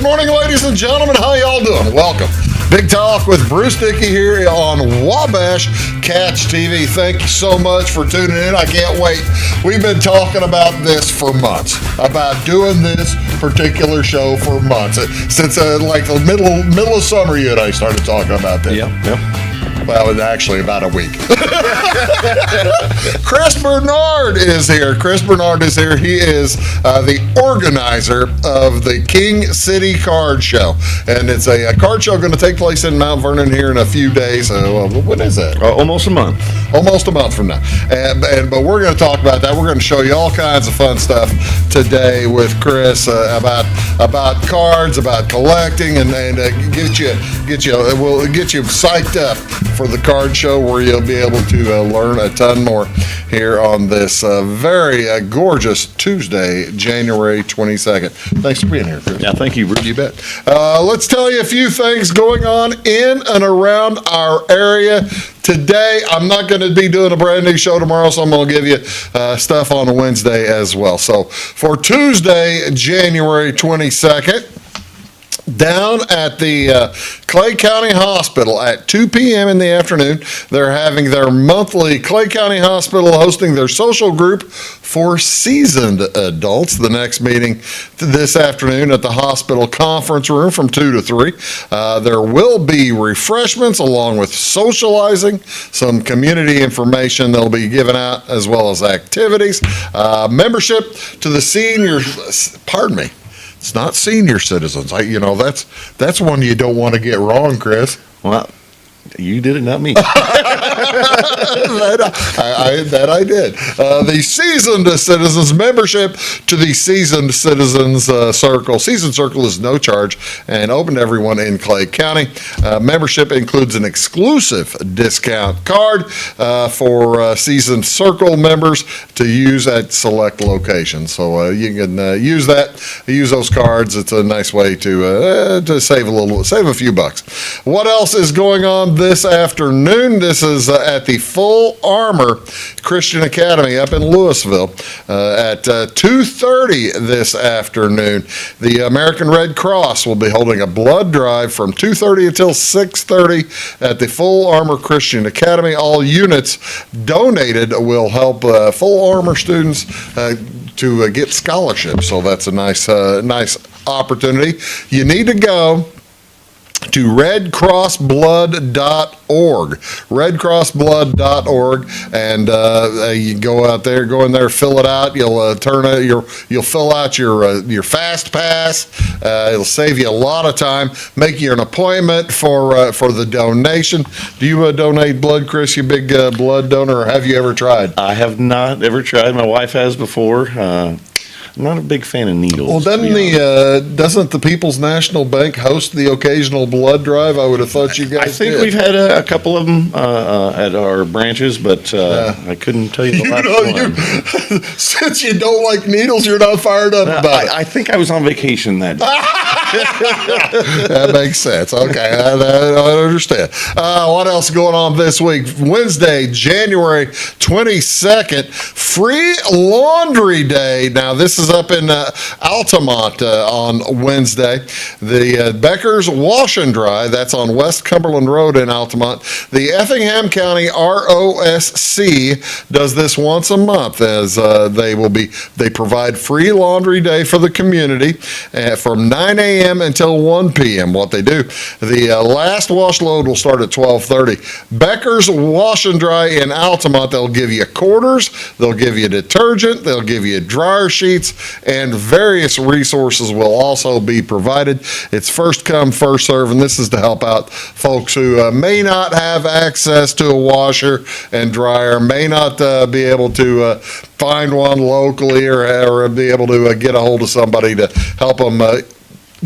morning, ladies and gentlemen. How y'all doing? Welcome. Big Talk with Bruce Dickey here on Wabash Catch TV. Thank you so much for tuning in. I can't wait. We've been talking about this for months, about doing this particular show for months. Since like the middle of summer, you and I started talking about this. Yep. Well, it's actually about a week. Chris Bernard is here. Chris Bernard is here. He is the organizer of the King City Card Show. And it's a card show going to take place in Mount Vernon here in a few days. When is that? Almost a month. Almost a month from now. But we're going to talk about that. We're going to show you all kinds of fun stuff today with Chris about cards, about collecting, and we'll get you psyched up for the card show, where you'll be able to learn a ton more here on this very gorgeous Tuesday, January 22nd. Thanks for being here, Chris. Yeah, thank you, Bruce. You bet. Let's tell you a few things going on in and around our area today. I'm not going to be doing a brand new show tomorrow, so I'm going to give you stuff on Wednesday as well. So for Tuesday, January 22nd, down at the Clay County Hospital at 2 p.m. in the afternoon, they're having their monthly Clay County Hospital hosting their social group for seasoned adults. The next meeting this afternoon at the hospital conference room from 2 to 3. There will be refreshments along with socializing, some community information that'll be given out, as well as activities. Membership to the seniors, pardon me. It's not senior citizens. That's one you don't want to get wrong, Chris. Well, you did it, not me. that I did. The seasoned citizens membership to the seasoned citizens circle. Seasoned circle is no charge and open to everyone in Clay County. Membership includes an exclusive discount card for seasoned circle members to use at select locations. So you can use those cards. It's a nice way to save a few bucks. What else is going on this afternoon? This is at the Full Armor Christian Academy up in Louisville at 2:30 this afternoon. The American Red Cross will be holding a blood drive from 2:30 until 6:30 at the Full Armor Christian Academy. All units donated will help Full Armor students to get scholarships. So that's a nice opportunity. You need to go to redcrossblood.org, redcrossblood.org, and you go in there, fill it out. You'll fill out your fast pass. It'll save you a lot of time. Make you an appointment for the donation. Do you donate blood, Chris? You big blood donor, or have you ever tried? I have not ever tried. My wife has before. I'm not a big fan of needles. Well, doesn't the People's National Bank host the occasional blood drive? I would have thought you guys I think did. we've had a couple of them at our branches, but I couldn't tell you the last one. Since you don't like needles, you're not fired up about it. I think I was on vacation that day. That makes sense. Okay, I understand. What else is going on this week? Wednesday, January 22nd, Free Laundry Day. Now, this is up in Altamont on Wednesday. The Becker's Wash and Dry, that's on West Cumberland Road in Altamont. The Effingham County ROSC does this once a month, as they provide free laundry day for the community from 9 a.m. until 1 p.m. What they do, the last wash load will start at 12:30. Becker's Wash and Dry in Altamont, they'll give you quarters, they'll give you detergent, they'll give you dryer sheets, and various resources will also be provided. It's first come, first serve, and this is to help out folks who may not have access to a washer and dryer, may not be able to find one locally, or be able to get a hold of somebody to help them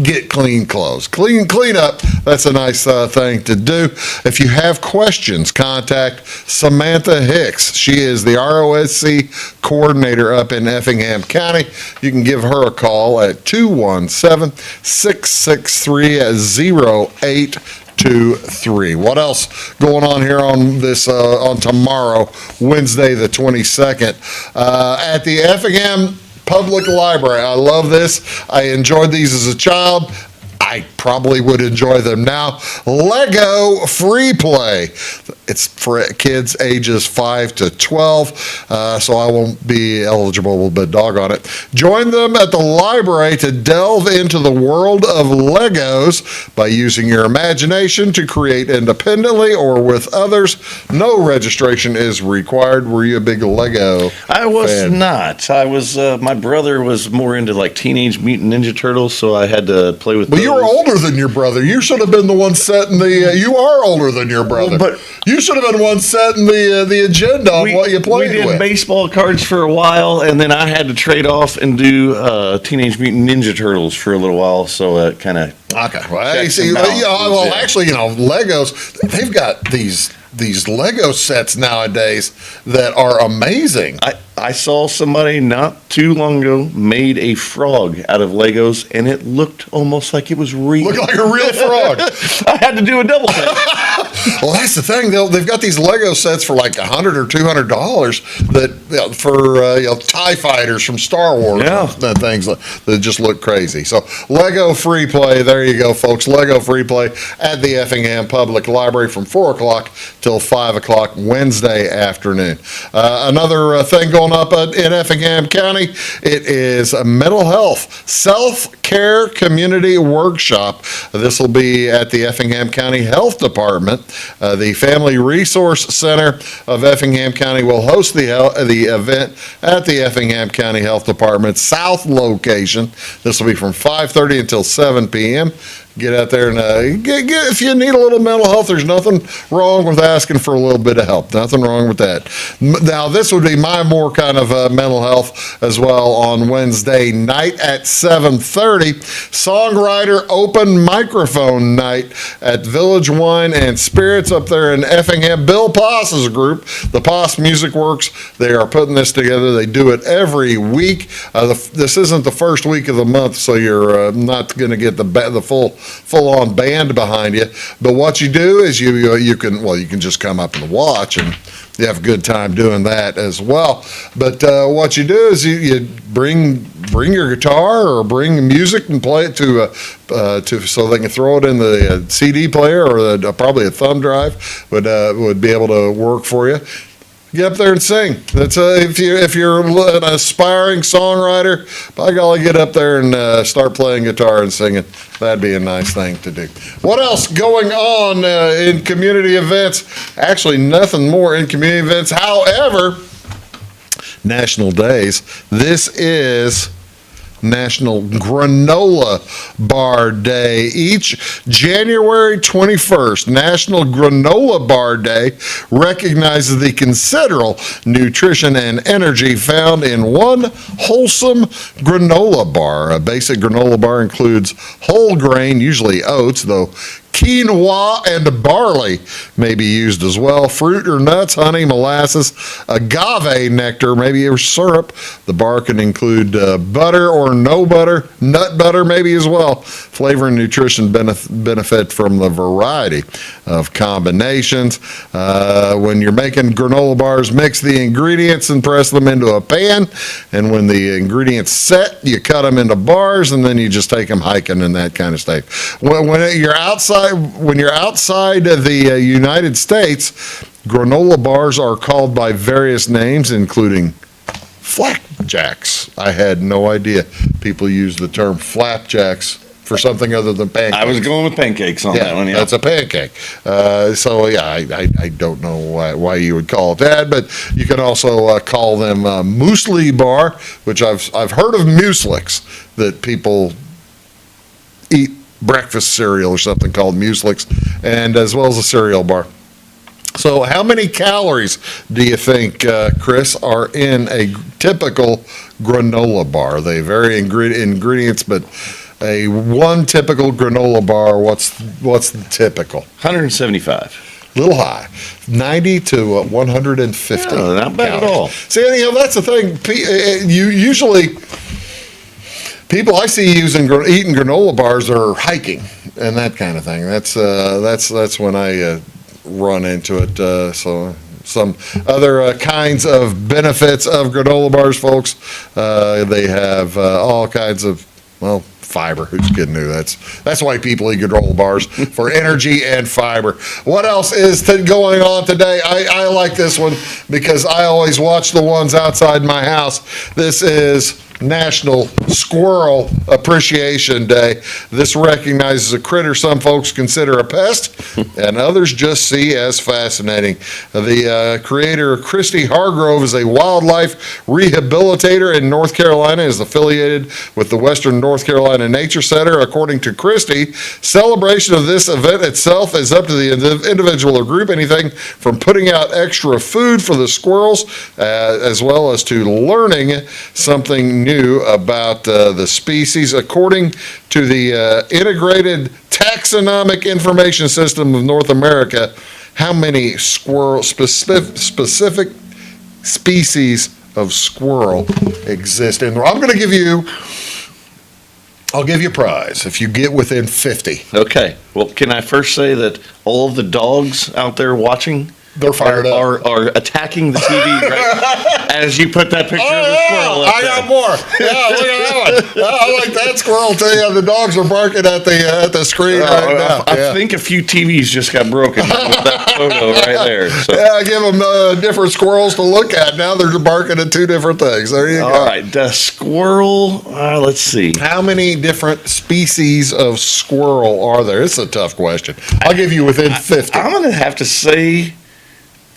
get clean clothes. Clean up, that's a nice thing to do. If you have questions, contact Samantha Hicks. She is the ROSC coordinator up in Effingham County. You can give her a call at 217-663-0823. What else going on here on this on tomorrow, Wednesday the 22nd, at the Effingham Public Library? I love this. I enjoyed these as a child. I probably would enjoy them. Now, Lego Free Play. It's for kids ages 5 to 12, so I won't be eligible, but doggone it. Join them at the library to delve into the world of Legos by using your imagination to create independently or with others. No registration is required. Were you a big Lego I was fan? not. I was. My brother was more into like Teenage Mutant Ninja Turtles, so I had to play with. Well, you were those. older than your brother. You should have been the one setting the. You are older than your brother, But- you should have been the one setting the agenda on what you played we did with. baseball cards for a while, and then I had to trade off and do Teenage Mutant Ninja Turtles for a little while. So it kind of Okay, well, Checks see, and balances, well, yeah. actually, Legos. They've got these Lego sets nowadays that are amazing. I saw somebody not too long ago made a frog out of Legos, and it looked almost like it was real. Look like a real frog. I had to do a double take. Well, that's the thing. They've got these Lego sets for like $100 or $200 that for TIE fighters from Star Wars. Yeah. And things that just look crazy. So Lego Free Play. There you go, folks. Lego Free Play at the Effingham Public Library from 4 o'clock till 5 o'clock Wednesday afternoon. Another thing going up in Effingham County, it is a mental health self-care community workshop. This will be at the Effingham County Health Department. The Family Resource Center of Effingham County will host the event at the Effingham County Health Department South location. This will be from 5:30 until 7 p.m. Get out there and get if you need a little mental health, there's nothing wrong with asking for a little bit of help. Nothing wrong with that. Now, this would be my more kind of mental health as well on Wednesday night at 7:30. Songwriter open microphone night at Village Wine and Spirits up there in Effingham. Bill Poss's group, the Poss Music Works, they are putting this together. They do it every week. This isn't the first week of the month, so you're not going to get the full-on band behind you. But what you do is you can just come up and watch, and you have a good time doing that as well. But what you do is you bring your guitar or bring music and play it to so they can throw it in the CD player or probably a thumb drive would be able to work for you. Get up there and sing. That's if you're an aspiring songwriter, by golly, get up there and start playing guitar and singing. That'd be a nice thing to do. What else going on in community events? Actually, nothing more in community events. However, National Days. This is National Granola Bar Day. Each January 21st, National Granola Bar Day recognizes the considerable nutrition and energy found in one wholesome granola bar. A basic granola bar includes whole grain, usually oats, though quinoa and barley may be used as well. Fruit or nuts, honey, molasses, agave nectar, maybe or syrup. The bar can include butter or no butter, nut butter maybe as well. Flavor and nutrition benefit from the variety of combinations. When you're making granola bars, mix the ingredients and press them into a pan. And when the ingredients set, you cut them into bars, and then you just take them hiking and that kind of stuff. When you're outside of the United States, granola bars are called by various names, including flapjacks. I had no idea people use the term flapjacks for something other than pancakes. I was going with pancakes on that one. Yeah, that's a pancake. I don't know why you would call it that, but you can also call them muesli bar, which I've heard of mueslix that people eat breakfast cereal or something called mueslix, and as well as a cereal bar. So how many calories do you think, Chris, are in a typical granola bar? They vary in ingredients, but one typical granola bar, what's the typical? 175. Little high, 90 to 150. Yeah, not bad at all. See, that's the thing. People I see eating granola bars are hiking and that kind of thing. That's when I run into it. So some other kinds of benefits of granola bars, folks. They have all kinds of fiber. Who's kidding who? That's why people eat granola bars, for energy and fiber. What else is going on today? I like this one because I always watch the ones outside my house. This is National Squirrel Appreciation Day. This recognizes a critter some folks consider a pest and others just see as fascinating. The creator, Christy Hargrove, is a wildlife rehabilitator in North Carolina, is affiliated with the Western North Carolina Nature Center. According to Christy, celebration of this event itself is up to the individual or group, anything from putting out extra food for the squirrels as well as to learning something new about the species. According to the Integrated Taxonomic Information System of North America, how many specific species of squirrel exist in the world? I'll give you a prize if you get within 50. Okay. Well, can I first say that all of the dogs out there watching They're fired up. are attacking the TV right as you put that picture of the squirrel up I there. got more. Yeah, look at that one. I like that squirrel too. Yeah, the dogs are barking at the screen right now. I think a few TVs just got broken with that photo right there. So. Yeah, give them different squirrels to look at. Now they're barking at two different things. There you go. All right, the squirrel. Let's see. How many different species of squirrel are there? It's a tough question. I'll give you within 50. I'm going to have to say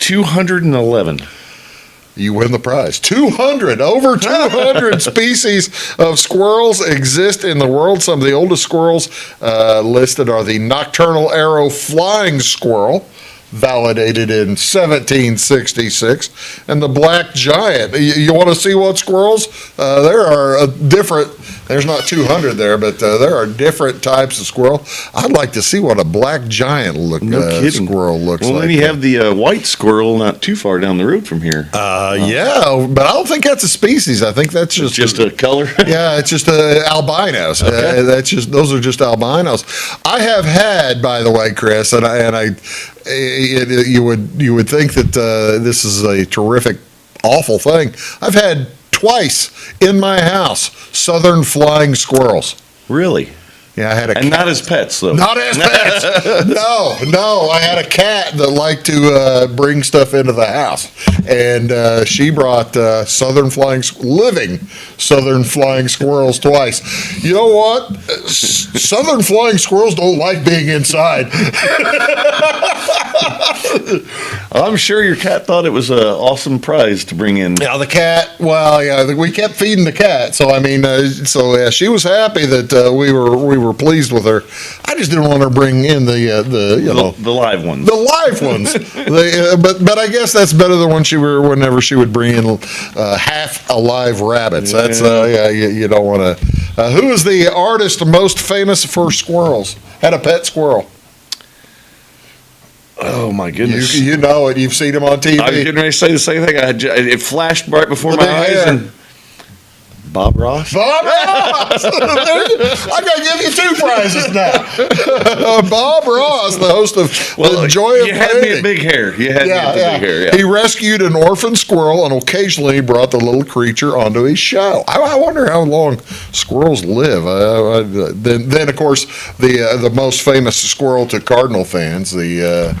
211. You win the prize. 200, over 200 species of squirrels exist in the world. Some of the oldest squirrels listed are the nocturnal arrow flying squirrel, validated in 1766, and the black giant. You want to see what squirrels? There are different. There's not 200 there, but there are different types of squirrel. I'd like to see what a black giant squirrel looks like. Well, then you have the white squirrel not too far down the road from here. Yeah, but I don't think that's a species. I think that's just a color. Yeah, it's just albinos. Okay. Those are just albinos. I have had, by the way, Chris, you would think that this is a terrific, awful thing. I've had twice in my house southern flying squirrels. Really? Yeah, I had a And cat. not as pets, though. Not as pets. No. I had a cat that liked to bring stuff into the house, and she brought living southern flying squirrels twice. You know what? Southern flying squirrels don't like being inside. I'm sure your cat thought it was an awesome prize to bring in. Now the cat, we kept feeding the cat, so she was happy that we were pleased with her. I just didn't want her to bring in the live ones. The live ones. But I guess that's better than whenever she would bring in half alive rabbits. Yeah. That's you don't want to. Who is the artist most famous for squirrels? Had a pet squirrel. Oh my goodness! You know it. You've seen him on TV. I was getting ready to say the same thing. It flashed right before The my big eyes. hair. And Bob Ross. Bob Ross! I'm going to give you two prizes now. Bob Ross, the host of The Joy of You had me Painting. at big hair. You had me at the big hair. Yeah. He rescued an orphan squirrel and occasionally brought the little creature onto his show. I wonder how long squirrels live. Then, of course, the most famous squirrel to Cardinal fans, the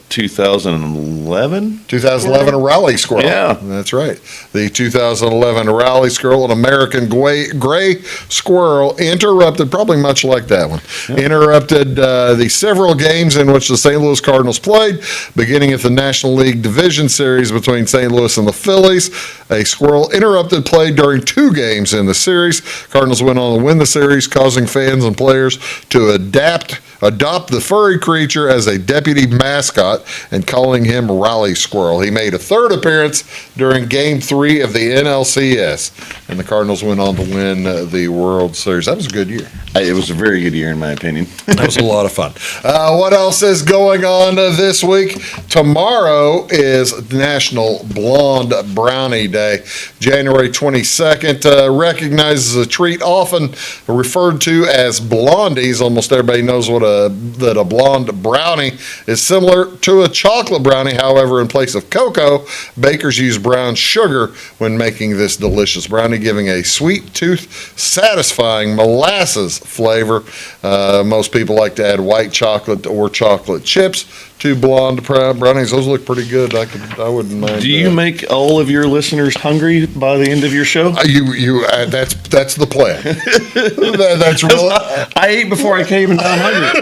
2011? 2011 rally squirrel. Yeah. That's right. The 2011 rally squirrel, an American gray squirrel, interrupted, probably much like that one, interrupted the several games in which the St. Louis Cardinals played, beginning at the National League Division Series between St. Louis and the Phillies. A squirrel interrupted play during two games in the series. Cardinals went on to win the series, causing fans and players to adopt the furry creature as a deputy mascot and calling him Raleigh Squirrel. He made a third appearance during Game 3 of the NLCS, and the Cardinals went on to win the World Series. That was a good year. It was a very good year, in my opinion. That was a lot of fun. What else is going on this week? Tomorrow is National Blonde Brownie Day. January 22nd recognizes a treat often referred to as blondies. Almost everybody knows what a that a blonde brownie is similar to a chocolate brownie. However, in place of cocoa, bakers use brown sugar when making this delicious brownie, giving a sweet tooth satisfying molasses flavor. Most people like to add white chocolate or chocolate chips to blonde brownies. Those look pretty good. I wouldn't mind. Do you make all of your listeners hungry by the end of your show? That's the plan. That's really. I ate before I came and now I'm hungry.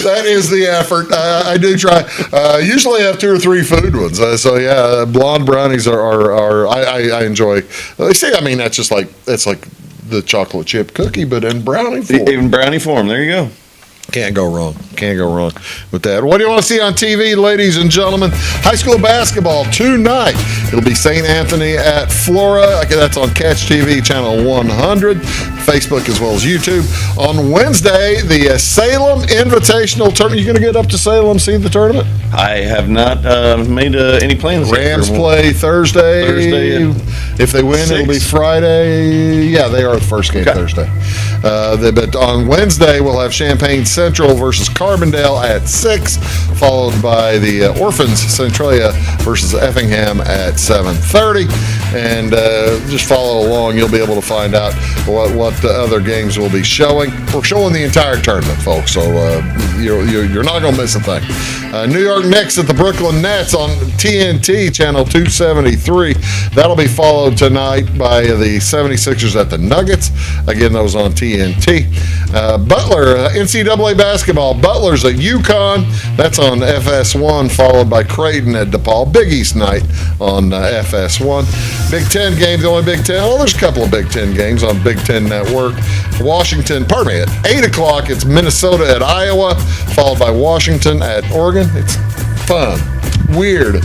that is the effort. I do try. Usually have 2 or 3 food ones. So yeah, blonde brownies are I enjoy. See, I mean that's like the chocolate chip cookie, but in brownie form. In brownie form. There you go. Can't go wrong. Can't go wrong with that. What do you want to see on TV, ladies and gentlemen? High school basketball tonight. It'll be St. Anthony at Flora. That's on Catch TV, channel 100, Facebook as well as YouTube. On Wednesday, the Salem Invitational Tournament. You going to get up to Salem, see the tournament? I have not made any plans. Rams play Thursday. If they win, 6. it'll be Friday. Yeah, they are the first game Thursday. But on Wednesday, we'll have Champaign Central versus Carbondale at 6, followed by the Orphans Centralia versus Effingham at 7:30. And just follow along. You'll be able to find out what the other games will be showing. We're showing the entire tournament, folks, so you're not going to miss a thing. New York Knicks at the Brooklyn Nets on TNT, channel 273. That'll be followed tonight by the 76ers at the Nuggets. Again, those on TNT. Butler, NCAA basketball. Butler's at UConn. That's on FS1, followed by Creighton at DePaul. Big East night on FS1. Big Ten games, the only Big Ten. Oh, there's a couple of Big Ten games on Big Ten Network. At 8 o'clock, it's Minnesota at Iowa, followed by Washington at Oregon. It's fun, weird.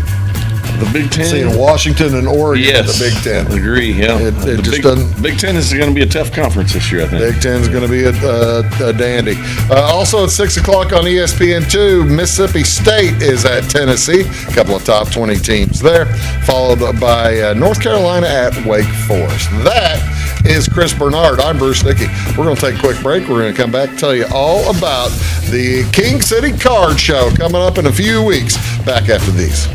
The Big Ten. Seeing Washington and Oregon at the Big Ten. Agree, yeah. It just doesn't. Big Ten is going to be a tough conference this year, I think. Big Ten is going to be a dandy. Also at 6 o'clock on ESPN2, Mississippi State is at Tennessee. A couple of top 20 teams there, followed by North Carolina at Wake Forest. That is Chris Bernard. I'm Bruce Dickey. We're going to take a quick break. We're going to come back and tell you all about the King City Card Show coming up in a few weeks. Back after these.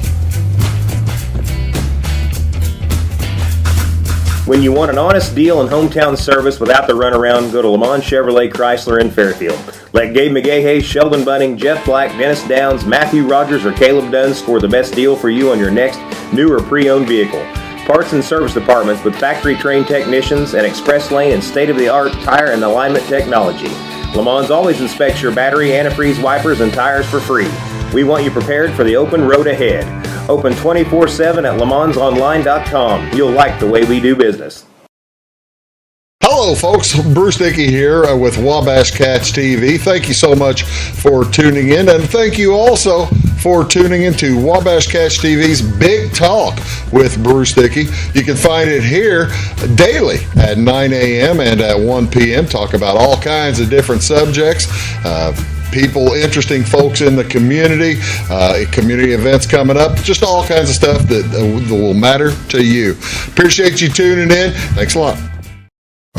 When you want an honest deal and hometown service without the runaround, go to Le Mans Chevrolet Chrysler in Fairfield. Let Gabe McGahey, Sheldon Bunning, Jeff Black, Dennis Downs, Matthew Rogers, or Caleb Dunn score the best deal for you on your next new or pre-owned vehicle. Parts and service departments with factory-trained technicians and express lane and state-of-the-art tire and alignment technology. Le Mans always inspects your battery, antifreeze, wipers, and tires for free. We want you prepared for the open road ahead. Open 24/7 at lemansonline.com. You'll like the way we do business. Hello, folks. Bruce Dickey here with Wabash Catch TV. Thank you so much for tuning in, and thank you also for tuning into Wabash Catch TV's Big Talk with Bruce Dickey. You can find it here daily at 9 a.m. and at 1 p.m. Talk about all kinds of different subjects. People, interesting folks in the community, community events coming up, just all kinds of stuff that will matter to you. Appreciate you tuning in. Thanks a lot.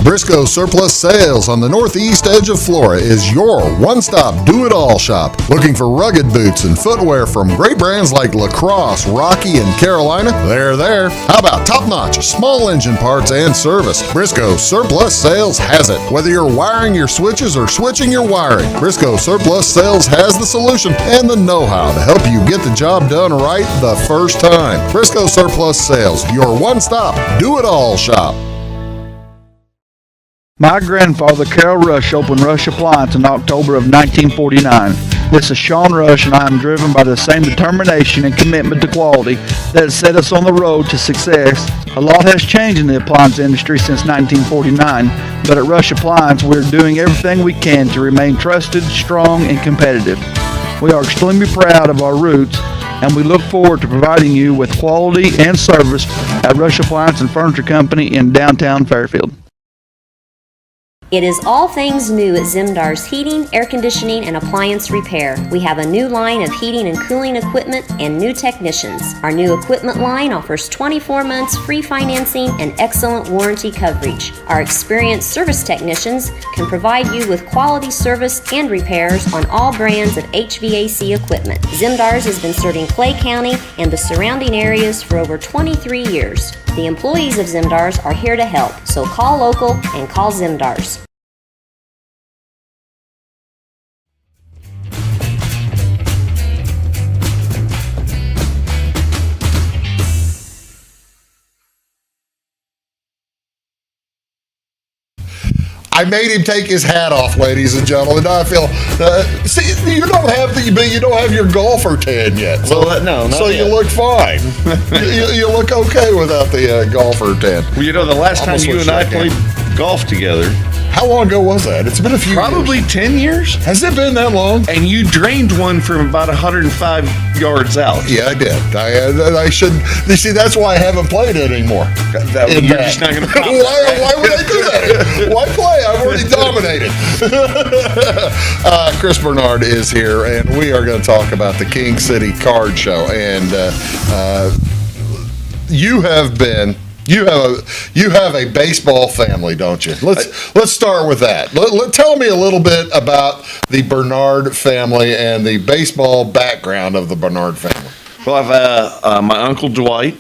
Briscoe Surplus Sales on the northeast edge of Flora is your one-stop do-it-all shop. Looking for rugged boots and footwear from great brands like Lacrosse, Rocky, and Carolina? They're there. How about top-notch small engine parts and service? Briscoe Surplus Sales has it. Whether you're wiring your switches or switching your wiring, Briscoe Surplus Sales has the solution and the know-how to help you get the job done right the first time. Briscoe Surplus Sales, your one-stop do-it-all shop. My grandfather, Carol Rush, opened Rush Appliance in October of 1949. This is Sean Rush, and I am driven by the same determination and commitment to quality that has set us on the road to success. A lot has changed in the appliance industry since 1949, but at Rush Appliance, we're doing everything we can to remain trusted, strong, and competitive. We are extremely proud of our roots, and we look forward to providing you with quality and service at Rush Appliance and Furniture Company in downtown Fairfield. It is all things new at Zimdar's Heating, Air Conditioning, and Appliance Repair. We have a new line of heating and cooling equipment and new technicians. Our new equipment line offers 24 months free financing and excellent warranty coverage. Our experienced service technicians can provide you with quality service and repairs on all brands of HVAC equipment. Zimdar's has been serving Clay County and the surrounding areas for over 23 years. The employees of Zimdar's are here to help, so call local and call Zimdar's. I made him take his hat off, ladies and gentlemen. Now I feel. See, you don't have your golfer tan yet. So, Well, no, not so you yet. look fine. you look okay without the golfer tan. Well, the last time Almost you wish and I I can. played golf together, How long ago was that? It's been a few probably years. 10 years, Has it been that long? and you drained one from about 105 yards out. Yeah, I did. I should. You see, that's why I haven't played it anymore. In You're that. just not going to Why would I do that? Why play? I've already dominated. Chris Bernard is here, and we are going to talk about the King City Card Show. And you have a baseball family, don't you? Let's start with that. Tell me a little bit about the Bernard family and the baseball background of the Bernard family. Well, I've my uncle Dwight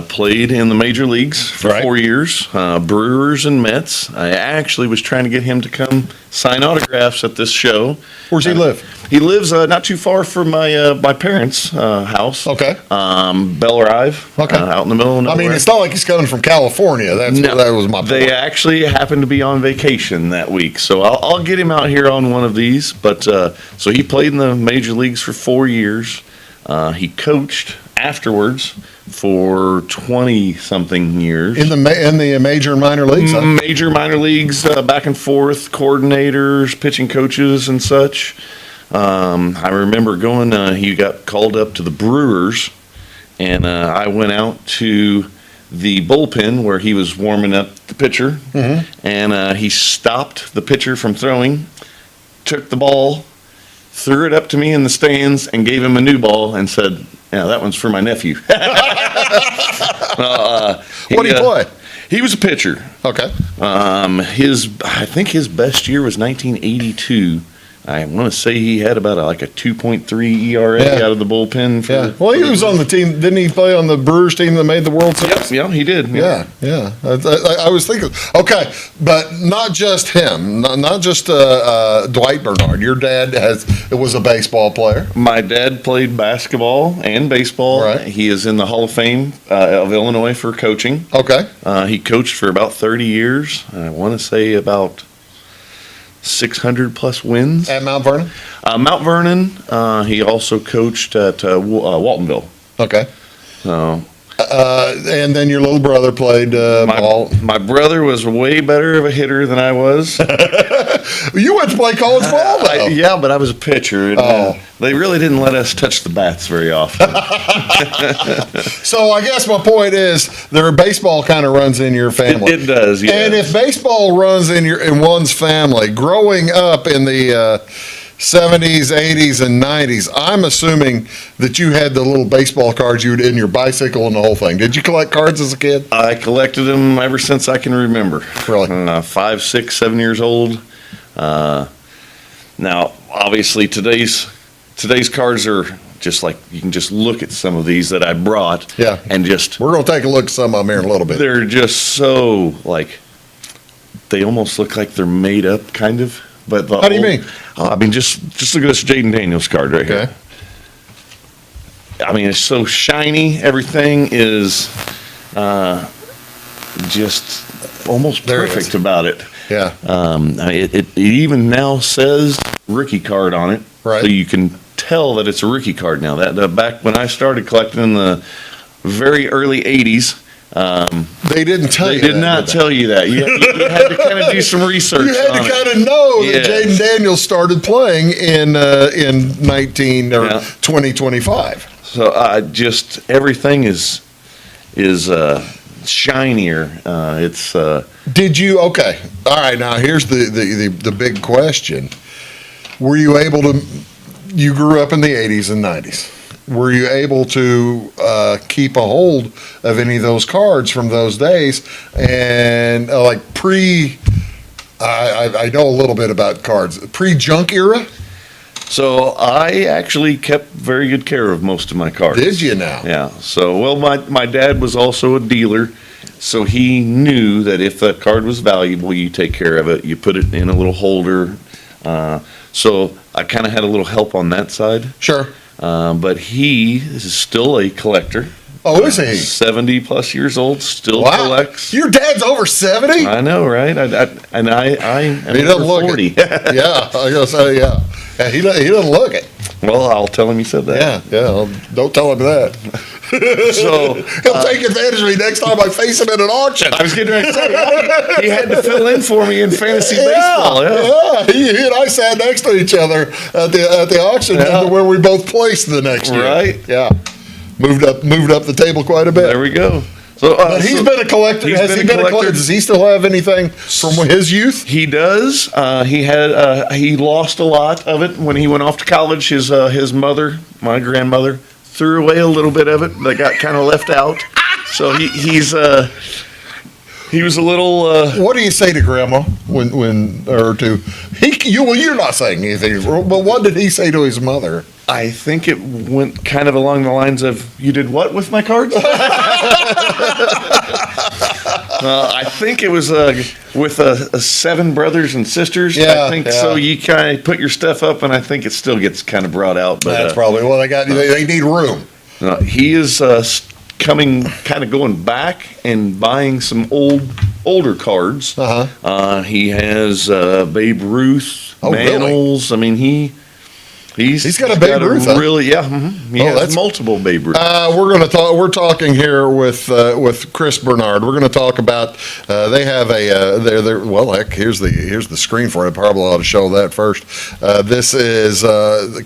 played in the major leagues for Right. 4 years, Brewers and Mets. I actually was trying to get him to come sign autographs at this show. Where's he live? He lives not too far from my parents' house. Okay. Bell Rive. Okay. Out in the middle of I nowhere. mean, it's not like he's coming from California. That was my point. They actually happened to be on vacation that week, so I'll get him out here on one of these. But so he played in the major leagues for 4 years. He coached afterwards for 20-something years. In the major and minor leagues. Huh? Major, minor leagues, back and forth, coordinators, pitching coaches, and such. I remember going. He got called up to the Brewers, and I went out to the bullpen where he was warming up the pitcher, and he stopped the pitcher from throwing, took the ball, threw it up to me in the stands, and gave him a new ball, and said, "Yeah, that one's for my nephew." What did he play? He was a pitcher. Okay. I think his best year was 1982. I want to say he had about a 2.3 ERA Yeah. out of the bullpen. Yeah. Well, he was on the team. Didn't he play on the Brewers team that made the World Series? Yeah, he did. Yeah, yeah. I was thinking, okay, but not just him, not just Dwight Bernard. Your dad was a baseball player. My dad played basketball and baseball. Right. He is in the Hall of Fame of Illinois for coaching. Okay. He coached for about 30 years. I want to say about 600 plus wins. At Mount Vernon? Mount Vernon. He also coached at Waltonville. Okay. So And then your little brother played ball. my brother was way better of a hitter than I was. You went to play college ball, though. Yeah, but I was a pitcher. And, they really didn't let us touch the bats very often. So I guess my point is, baseball kind of runs in your family. It does, yeah. And if baseball runs in one's family, growing up in the 70s, 80s, and 90s, I'm assuming that you had the little baseball cards in your bicycle and the whole thing. Did you collect cards as a kid? I collected them ever since I can remember. Really? 5, 6, 7 years old. Now, obviously, today's cards are just like, you can just look at some of these that I brought. Yeah. And just, We're going to take a look at some of them here in a little bit. they're just so, they almost look like they're made up, kind of. But How do you mean? I mean, just look at this Jaden Daniels card right Okay. here. I mean, it's so shiny. Everything is just almost There it perfect is. about it. Yeah. I mean, it even now says rookie card on it. Right. So you can tell that it's a rookie card now. That back when I started collecting in the very early 80s, They didn't tell they you did that, not they? tell you that. You had to kind of do some research. You had on to it. kind of know that Yes. Jaden Daniels started playing in 2025. So just everything is shinier. It's Did you? Okay. All right. Now here's the big question. Were you able to? You grew up in the 80s and 90s. Were you able to keep a hold of any of those cards from those days? And like I know a little bit about cards. Pre-junk era? So I actually kept very good care of most of my cards. Did you now? Yeah. So, well, my dad was also a dealer, so he knew that if a card was valuable, you take care of it. You put it in a little holder. So I kind of had a little help on that side. Sure. But he is still a collector. Oh, is he? 70 plus years old, still Wow. collects. Your dad's over 70? I know, right? I am He doesn't over look 40. it. Yeah, I gotta say, yeah. Yeah, he doesn't look it. Well, I'll tell him you said that. Yeah. Well, don't tell him that. So He'll take advantage of me next time I face him at an auction. I was getting ready to say, he had to fill in for me in fantasy baseball. Yeah. He and I sat next to each other at the auction where we both placed the next year. Right. Yeah. Moved up the table quite a bit. There we go. So, But he's been a collector. Has he been a collector? Does he still have anything from his youth? He does. He lost a lot of it when he went off to college. His mother, my grandmother, threw away a little bit of it. That got kind of left out. So he was a little. What do you say to Grandma you're not saying anything. But what did he say to his mother? I think it went kind of along the lines of, "You did what with my cards?" I think it was with 7 brothers and sisters. Yeah, I think yeah. so. You kind of put your stuff up, and I think it still gets kind of brought out. But That's probably they need room. he is going back and buying some older cards. Uh-huh. He has Babe Ruth, Oh, really? Manels. I mean, he's got a Babe Ruth, huh? Really, yeah. He has that's- multiple Babe Ruth. We're talking here with Chris Bernard. We're going to talk about they have here's the screen for it. Probably ought to show that first. This is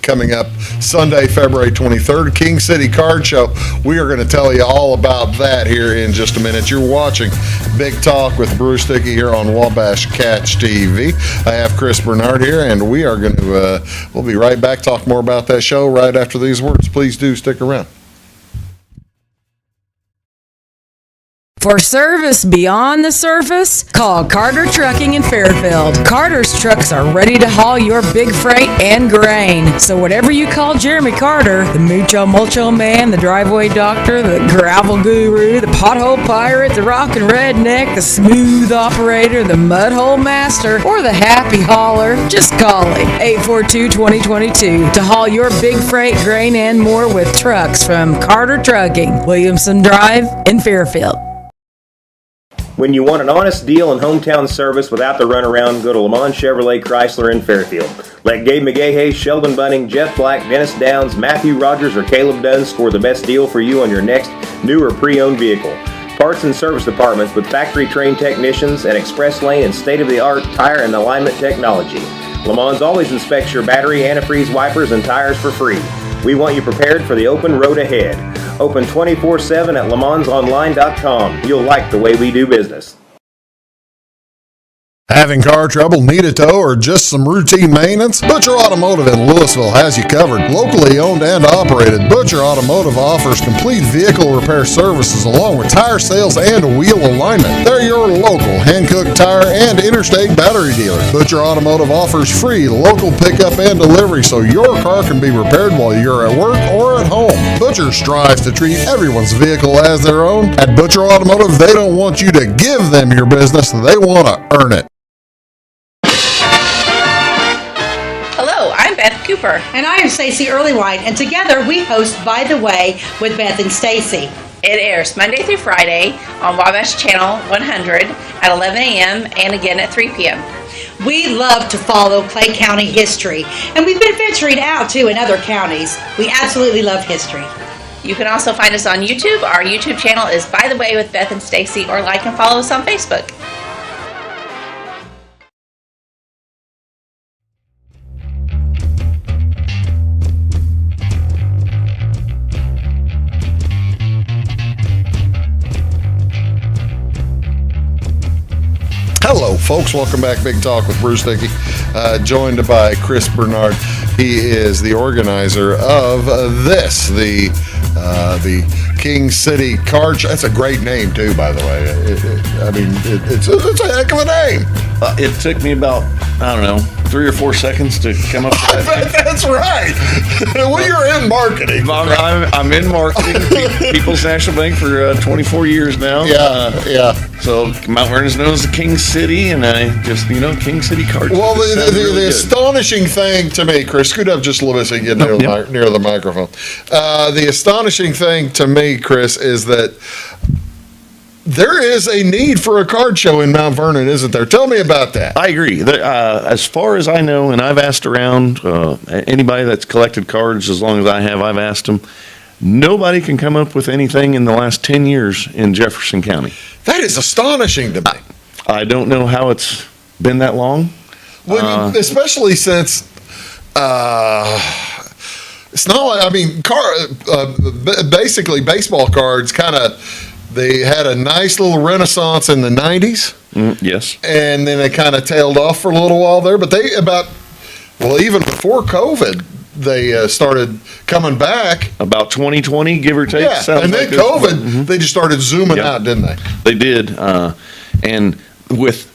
coming up Sunday, February 23rd, King City Card Show. We are going to tell you all about that here in just a minute. You're watching Big Talk with Bruce Dickey here on Wabash Catch TV. I have Chris Bernard here, and we are going to we'll be right back. Talk more about that show right after these words. Please do stick around. For service beyond the surface, call Carter Trucking in Fairfield. Carter's trucks are ready to haul your big freight and grain. So whatever you call Jeremy Carter, the Mucho Mulcho Man, the driveway doctor, the gravel guru, the pothole pirate, the rockin' redneck, the smooth operator, the mudhole master, or the happy hauler, just call him. 842-2022 to haul your big freight, grain, and more with trucks from Carter Trucking, Williamson Drive in Fairfield. When you want an honest deal and hometown service without the runaround, go to Lamont Chevrolet Chrysler in Fairfield. Let Gabe McGahey, Sheldon Bunning, Jeff Black, Dennis Downs, Matthew Rogers, or Caleb Dunn score the best deal for you on your next new or pre-owned vehicle. Parts and service departments with factory-trained technicians and express lane and state-of-the-art tire and alignment technology. Lamont's always inspects your battery, antifreeze, wipers, and tires for free. We want you prepared for the open road ahead. Open 24/7 at LaMonsOnline.com. You'll like the way we do business. Having car trouble, need a tow, or just some routine maintenance? Butcher Automotive in Louisville has you covered. Locally owned and operated, Butcher Automotive offers complete vehicle repair services along with tire sales and wheel alignment. They're your local Hankook tire and interstate battery dealer. Butcher Automotive offers free local pickup and delivery so your car can be repaired while you're at work or at home. Butcher strives to treat everyone's vehicle as their own. At Butcher Automotive, they don't want you to give them your business, they want to earn it. Hello, I'm Beth Cooper. And I am Stacey Earlywhite, and together we host By the Way with Beth and Stacey. It airs Monday through Friday on Wabash Channel 100 at 11 a.m. and again at 3 p.m. We love to follow Clay County history, and we've been venturing out too in other counties. We absolutely love history. You can also find us on YouTube. Our YouTube channel is By the Way with Beth and Stacey, or like and follow us on Facebook. Folks, welcome back. Big Talk with Bruce Dickey, joined by Chris Bernard. He is the organizer of the King City Card Show. That's a great name, too, by the way. It's a heck of a name. It took me about, 3 or 4 seconds to come up with that. That's right. Well, you're in marketing. I'm in marketing, People's National Bank for 24 years now. Yeah. So Mount Vernon's known as the King City, and I just, King City Card Show. Well, really the astonishing thing to me, Chris, scoot up just a little bit so you get near the microphone. The astonishing thing to me, Chris, is that there is a need for a card show in Mount Vernon, isn't there? Tell me about that. I agree. As far as I know, and I've asked around, anybody that's collected cards as long as I have, I've asked them, nobody can come up with anything in the last 10 years in Jefferson County. That is astonishing to me. I don't know how it's been that long. Well, especially since it's not like, basically baseball cards they had a nice little renaissance in the 90s. Yes. And then they kind of tailed off for a little while there. But even before COVID, they started coming back. About 2020, give or take. Yeah, and then COVID, they just started zooming out, didn't they? They did. And with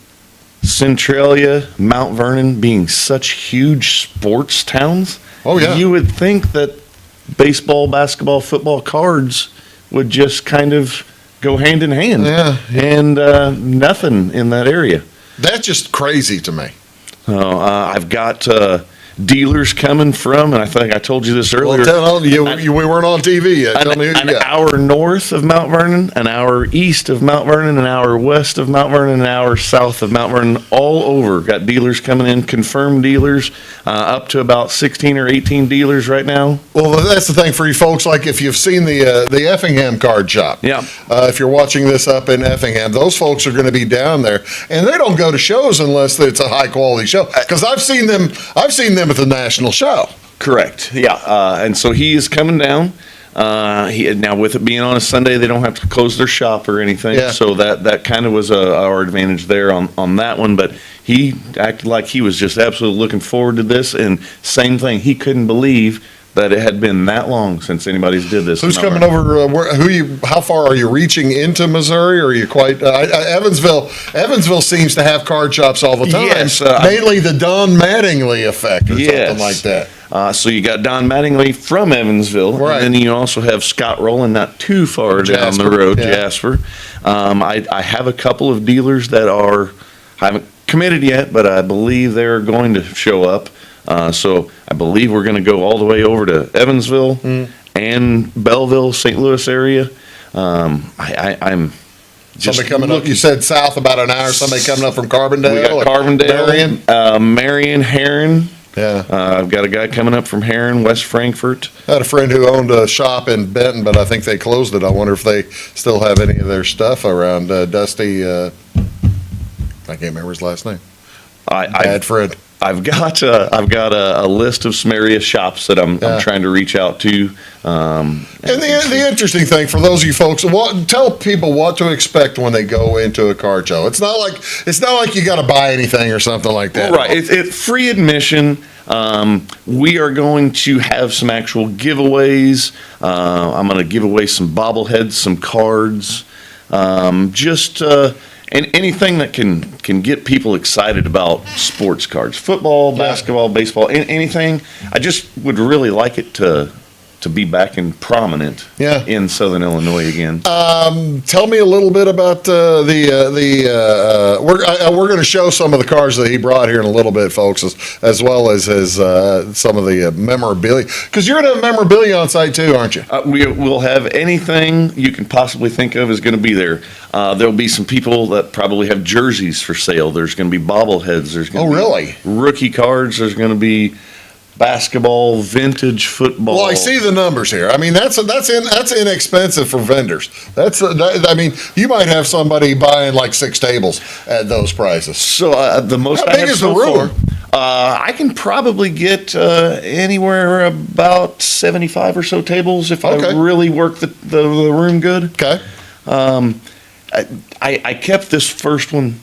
Centralia, Mount Vernon being such huge sports towns, you would think that baseball, basketball, football cards would just kind of go hand in hand. Yeah. And nothing in that area. That's just crazy to me. I've got dealers coming from, and I think I told you this earlier. Well, we weren't on TV yet. Tell me who you got. An hour north of Mount Vernon, an hour east of Mount Vernon, an hour west of Mount Vernon, an hour south of Mount Vernon, all over. Got dealers coming in, confirmed dealers, up to about 16 or 18 dealers right now. Well, that's the thing for you folks. Like if you've seen the Effingham card shop, if you're watching this up in Effingham, those folks are going to be down there, and they don't go to shows unless it's a high quality show. Because I've seen them at the national show. Correct. Yeah. And so he is coming down. Now with it being on a Sunday, they don't have to close their shop or anything. Yeah. So that kind of was our advantage there on that one. But he acted like he was just absolutely looking forward to this. And same thing, he couldn't believe that it had been that long since anybody's did this. Who's coming over? How far are you reaching into Missouri? Or are you quite Evansville? Evansville seems to have card shops all the time. Yes, mainly the Don Mattingly effect or something like that. So you got Don Mattingly from Evansville, right. And then you also have Scott Rowland, not too far down the road, Jasper. I have a couple of dealers that I haven't committed yet, but I believe they're going to show up. So I believe we're going to go all the way over to Evansville and Belleville, St. Louis area. I'm just somebody coming up. You said south about an hour. Somebody coming up from Carbondale. We got Carbondale, Marion, Heron. Yeah, I've got a guy coming up from Heron, West Frankfort. I had a friend who owned a shop in Benton, but I think they closed it. I wonder if they still have any of their stuff around. Dusty, I can't remember his last name. Bad friend. I've got a list of some area shops that I'm trying to reach out to. And the interesting thing for those of you folks, tell people what to expect when they go into a card show. It's not like you got to buy anything or something like that. Right. It's free admission. We are going to have some actual giveaways. I'm going to give away some bobbleheads, some cards, and anything that can get people excited about sports cards, football, basketball, baseball, anything. I just would really like it to be back in prominent in Southern Illinois again. Tell me a little bit about we're going to show some of the cars that he brought here in a little bit, folks, as well as his some of the memorabilia. Because you're going to have memorabilia on site too, aren't you? We will have anything you can possibly think of is going to be there. There'll be some people that probably have jerseys for sale. There's going to be bobbleheads. There's going to be rookie cards. There's going to be basketball, vintage football. Well, I see the numbers here. I mean, that's inexpensive for vendors. I mean, you might have somebody buying like 6 tables at those prices. So the most how big is the room? I can probably get anywhere about 75 or so tables if I really work the room good. Okay. I kept this first one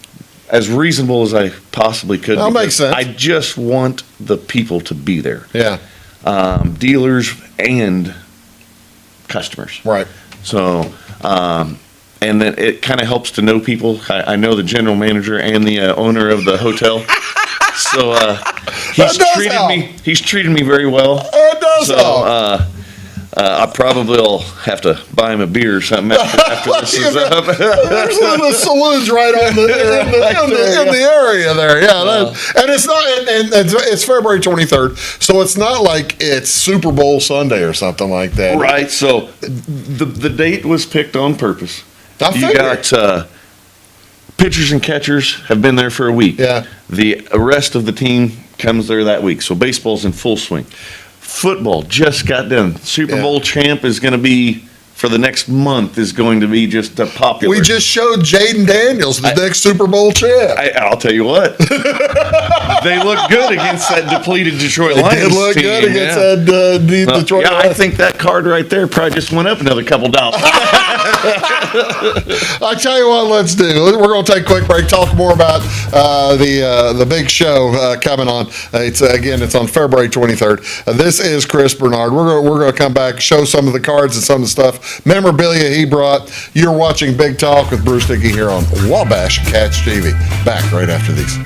as reasonable as I possibly could. That makes because sense. I just want the people to be there. Yeah. Dealers and customers. Right. So, and then it kind of helps to know people. I know the general manager and the owner of the hotel. So That does help. he's treated me very well. It does So help. I probably will have to buy him a beer or something after this is up. There's the saloon's right on in the area there. Yeah, and it's not. And it's February 23rd, so it's not like it's Super Bowl Sunday or something like that. Right. So the date was picked on purpose. I You figured. got pitchers and catchers have been there for a week. Yeah. The rest of the team comes there that week. So baseball's in full swing. Football just got done. Super Yeah. Bowl champ is going to be, for the next month, is going to be just a popular. We just showed Jaden Daniels, the next Super Bowl champ. I'll tell you what. They look good against that depleted Detroit It Lions did look team. good against Yeah. that Detroit Yeah, I Lions. think that card right there probably just went up another couple dollars. I tell you what, let's do. We're going to take a quick break. Talk more about the big show coming on. It's on February 23rd. This is Chris Bernard. We're going to come back, show some of the cards and some of the stuff, memorabilia he brought. You're watching Big Talk with Bruce Dickey here on Wabash Catch TV. Back right after these.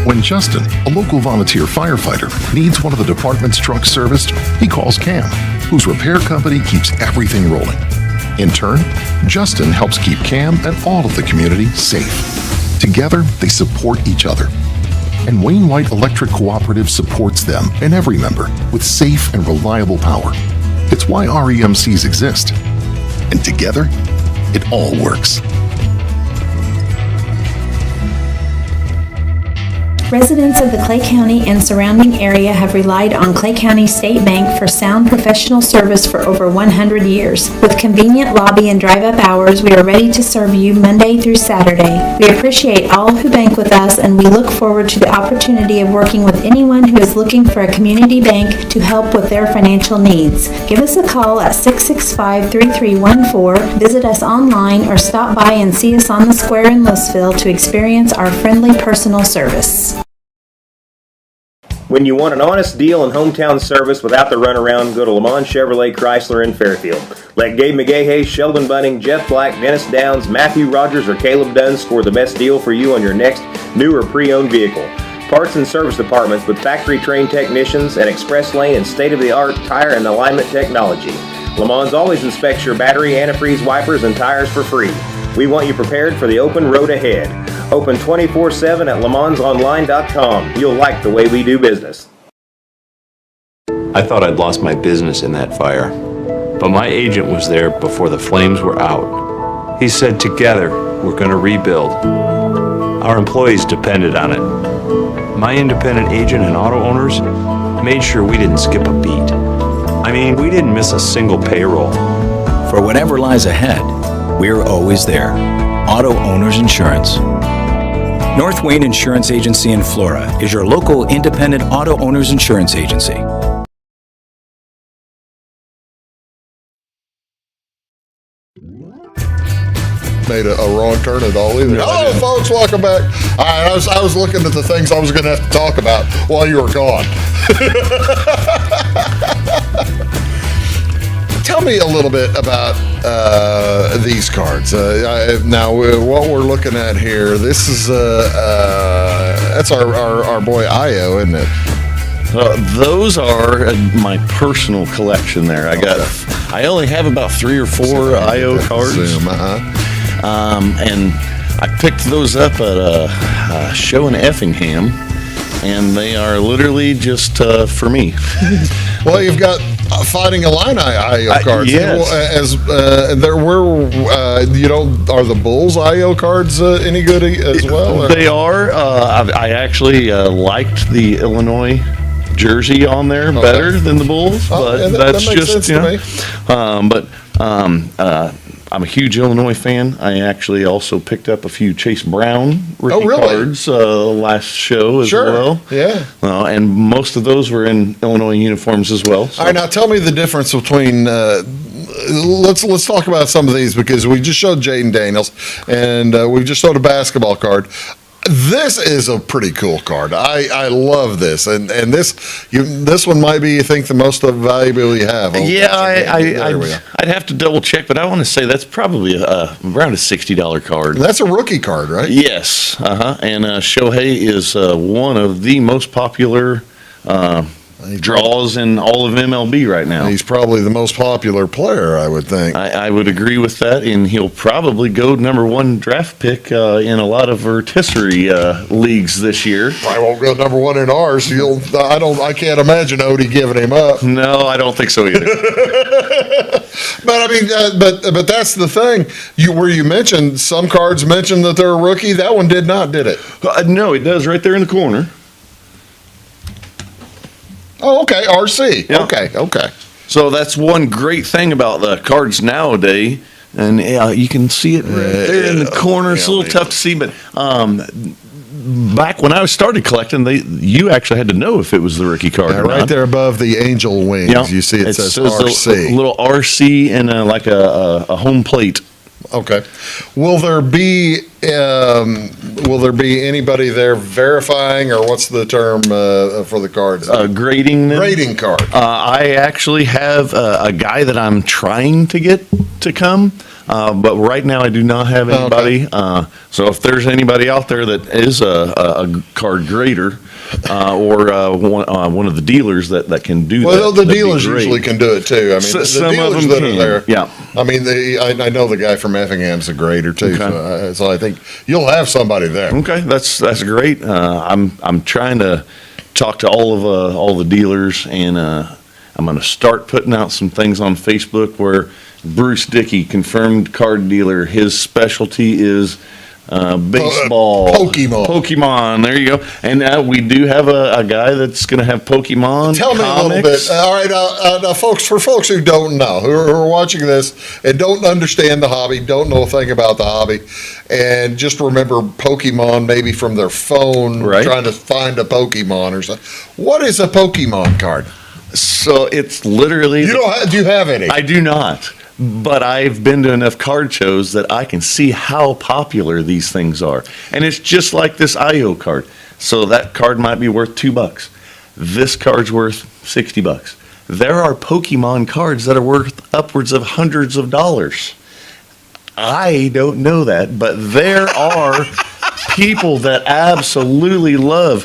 When Justin, a local volunteer firefighter, needs one of the department's trucks serviced, he calls Cam, whose repair company keeps everything rolling. In turn, Justin helps keep Cam and all of the community safe. Together, they support each other. And Wayne White Electric Cooperative supports them and every member with safe and reliable power. It's why REMCs exist. And together, it all works. Residents of the Clay County and surrounding area have relied on Clay County State Bank for sound professional service for over 100 years. With convenient lobby and drive-up hours, we are ready to serve you Monday through Saturday. We appreciate all who bank with us, and we look forward to the opportunity of working with anyone who is looking for a community bank to help with their financial needs. Give us a call at 665-3314, visit us online, or stop by and see us on the square in Louisville to experience our friendly personal service. When you want an honest deal and hometown service without the runaround, go to Lamont Chevrolet Chrysler in Fairfield. Let Gabe McGahey, Sheldon Bunning, Jeff Black, Dennis Downs, Matthew Rogers, or Caleb Dunn score the best deal for you on your next new or pre-owned vehicle. Parts and service departments with factory-trained technicians and express lane and state-of-the-art tire and alignment technology. Lamont always inspects your battery, antifreeze, wipers, and tires for free. We want you prepared for the open road ahead. Open 24/7 at LeMansOnline.com. You'll like the way we do business. I thought I'd lost my business in that fire, but my agent was there before the flames were out. He said, together, we're going to rebuild. Our employees depended on it. My independent agent and auto owners made sure we didn't skip a beat. I mean, we didn't miss a single payroll. For whatever lies ahead, we're always there. Auto Owners Insurance. North Wayne Insurance Agency in Flora is your local independent auto owners insurance agency. Made a wrong turn at all either. Hello, folks, welcome back. All right, I was looking at the things I was going to have to talk about while you were gone. Tell me a little bit about these cards. Now, what we're looking at here, this is that's our boy Io, isn't it? Those are my personal collection there. I only have about 3 or 4 IO cards. Zoom, and I picked those up at a show in Effingham, and they are literally just for me. Well, you've got Fighting Illini IO cards. Yes. Are the Bulls IO cards any good as well? Or? They are. I actually liked the Illinois jersey on there better than the Bulls, but that's makes just, sense to me. I'm a huge Illinois fan. I actually also picked up a few Chase Brown rookie really? cards last show as well. Yeah. And most of those were in Illinois uniforms as well. So. All right, now tell me the difference between let's talk about some of these because we just showed Jaden Daniels and we just showed a basketball card. This is a pretty cool card. I love this, and this one might be, you think, the most valuable you have. I'd have to double check, but I want to say that's probably around a $60 card. That's a rookie card, right? Yes, and Shohei is one of the most popular draws in all of MLB right now. He's probably the most popular player, I would think. I would agree with that, and he'll probably go number one draft pick in a lot of rotisserie leagues this year. I won't go number one in ours. I can't imagine Odie giving him up. No, I don't think so either. But I mean, but that's the thing. Where you mentioned some cards mentioned that they're a rookie. That one did not, did it? No, it does right there in the corner. Oh, okay, RC. Yeah. Okay. So that's one great thing about the cards nowadays, and you can see it right there in the corner. It's a little tough to see, but back when I started collecting, you actually had to know if it was the rookie card or right not. there above the angel wings. Yeah. You see it says A RC. little RC and like a home plate. Okay. Will there be anybody there verifying, or what's the term for the cards? Grading them? Grading card. I actually have a guy that I'm trying to get to come, but right now I do not have anybody. Okay. So if there's anybody out there that is a card grader or one of the dealers that can do that. Well, the that'd be dealers great. usually can do it too. I mean, the Some of dealers them that can. are there. Yeah. I mean, I know the guy from Effingham's a grader too. Okay. So I think you'll have somebody there. Okay, that's great. I'm trying to talk to all the dealers, and I'm going to start putting out some things on Facebook where Bruce Dickey, confirmed card dealer, his specialty is baseball, Pokemon. There you go. And we do have a guy that's going to have Pokemon. Tell me a little bit. All right, now, folks. For folks who don't know, who are watching this and don't understand the hobby, don't know a thing about the hobby, and just remember Pokemon maybe from their phone, trying to find a Pokemon or something. What is a Pokemon card? So it's literally. Do you have any? I do not. But I've been to enough card shows that I can see how popular these things are. And it's just like this IO card. So that card might be worth $2. This card's worth $60. There are Pokemon cards that are worth upwards of hundreds of dollars. I don't know that, but there are people that absolutely love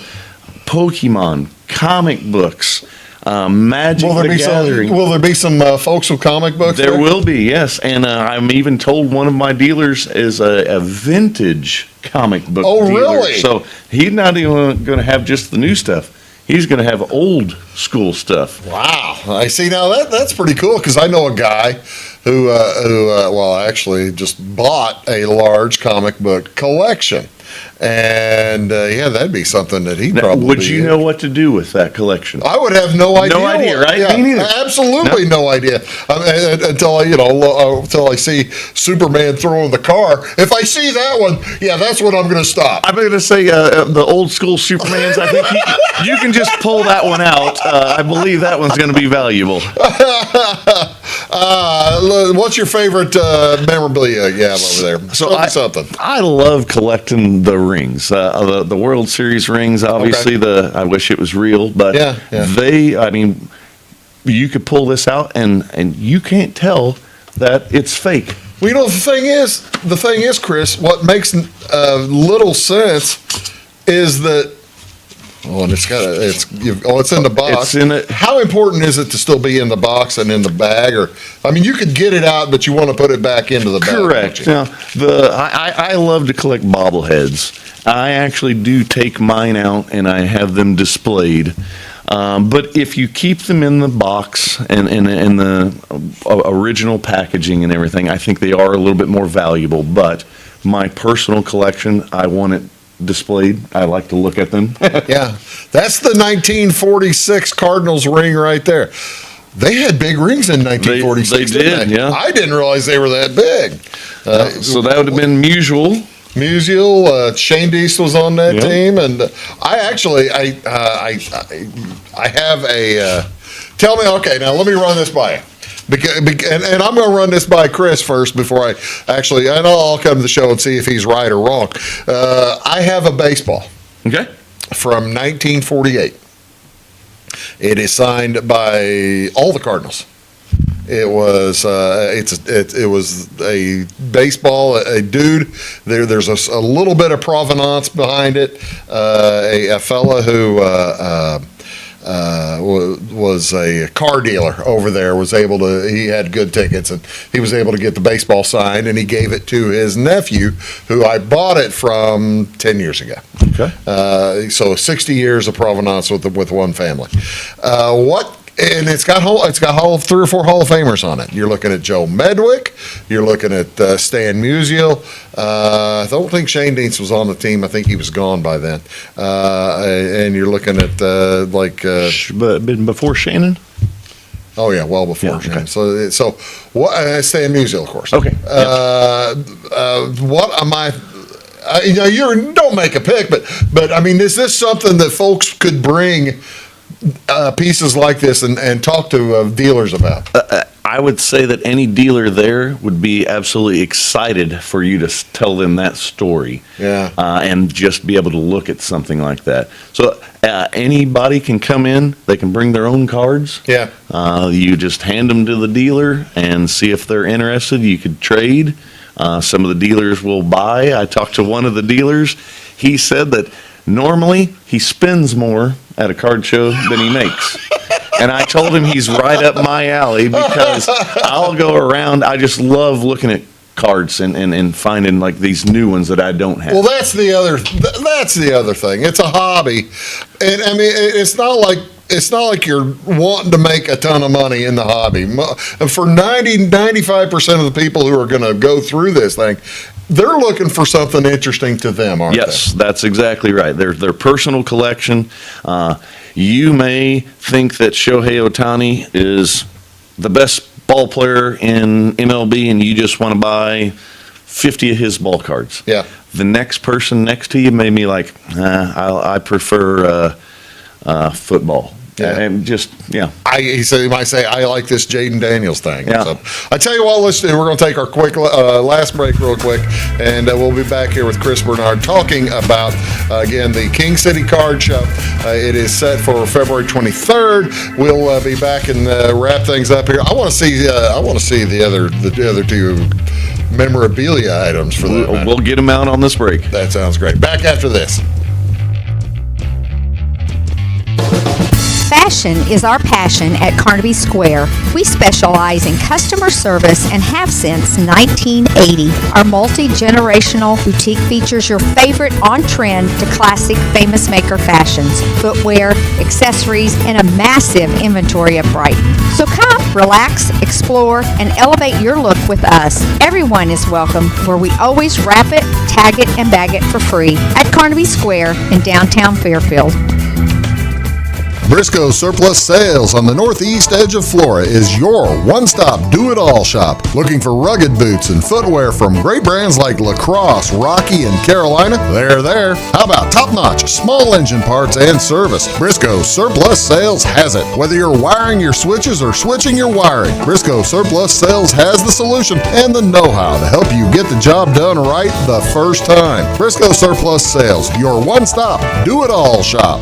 Pokemon, comic books, Magic the Gathering. Will there be some folks with comic books? There will be, yes. And I'm even told one of my dealers is a vintage comic book dealer. Really? So he's not even going to have just the new stuff. He's going to have old school stuff. Wow. I see. Now that's pretty cool, because I know a guy who actually just bought a large comic book collection. And that'd be something that he'd probably. Would you know what to do with that collection? I would have no idea. No idea, right? Yeah, Me neither. Absolutely no idea. Until I see Superman throwing the car. If I see that one, that's when I'm going to stop. I'm going to say the old school Supermans. I think you can just pull that one out. I believe that one's going to be valuable. What's your favorite memorabilia you have over there? So I love collecting the rings, the World Series rings. Obviously, I wish it was real, but you could pull this out and you can't tell that it's fake. Well, the thing is, Chris, what makes little sense is that. Oh, and it's in the box. How important is it to still be in the box and in the bag? Or, I mean, you could get it out, but you want to put it back into the bag. Correct. Now, I love to collect bobbleheads. I actually do take mine out and I have them displayed. But if you keep them in the box and in the original packaging and everything, I think they are a little bit more valuable. But my personal collection, I want it displayed. I like to look at them. Yeah, that's the 1946 Cardinals ring right there. They had big rings in 1946. They did, yeah. I didn't realize they were that big. So that would have been Musial. Shane Deist was on that team, and I have a. Tell me, okay, now let me run this by you. And I'm going to run this by Chris first before I actually, and I'll come to the show and see if he's right or wrong. I have a baseball. Okay. From 1948. It is signed by all the Cardinals. It was it was a baseball, a dude. There's a little bit of provenance behind it. A fella who was a car dealer over there he had good tickets, and he was able to get the baseball signed, and he gave it to his nephew, who I bought it from 10 years ago. Okay. So 60 years of provenance with one family. And it's got 3 or 4 Hall of Famers on it. You're looking at Joe Medwick. You're looking at Stan Musial. I don't think Shane Deans was on the team. I think he was gone by then. And you're looking at but before Shannon. Oh yeah, well before. Yeah, okay. So what? Stan Musial, of course. Okay. What am I? You don't make a pick, but I mean, is this something that folks could bring? Pieces like this and talk to dealers about? I would say that any dealer there would be absolutely excited for you to tell them that story. Yeah. And just be able to look at something like that. So anybody can come in. They can bring their own cards. Yeah. You just hand them to the dealer and see if they're interested. You could trade. Some of the dealers will buy. I talked to one of the dealers. He said that normally he spends more at a card show than he makes. And I told him he's right up my alley because I'll go around. I just love looking at cards and finding like these new ones that I don't have. Well, that's the other thing. It's a hobby. And I mean, it's not like you're wanting to make a ton of money in the hobby. For 95% of the people who are going to go through this thing, they're looking for something interesting to them, aren't they? Yes, that's exactly right. Their personal collection. You may think that Shohei Ohtani is the best ball player in MLB, and you just want to buy 50 of his ball cards. Yeah. The next person next to you may be like, I prefer football. Yeah. And just, yeah. He might say, I like this Jaden Daniels thing. Yeah. So, I tell you what, let's do. We're going to take our quick last break real quick, and we'll be back here with Chris Bernard talking about, again, the King City Card Show. It is set for February 23rd. We'll be back and wrap things up here. I want to see the other two memorabilia items for that. We'll get them out on this break. That sounds great. Back after this. Fashion is our passion at Carnaby Square. We specialize in customer service and have since 1980. Our multi-generational boutique features your favorite on-trend to classic famous maker fashions, footwear, accessories, and a massive inventory of Brighton. So come, relax, explore, and elevate your look with us. Everyone is welcome, where we always wrap it, tag it, and bag it for free at Carnaby Square in downtown Fairfield. Briscoe Surplus Sales on the northeast edge of Flora is your one-stop do-it-all shop. Looking for rugged boots and footwear from great brands like Lacrosse, Rocky, and Carolina? They're there. How about top-notch small engine parts and service? Briscoe Surplus Sales has it. Whether you're wiring your switches or switching your wiring, Briscoe Surplus Sales has the solution and the know-how to help you get the job done right the first time. Briscoe Surplus Sales, your one-stop do-it-all shop.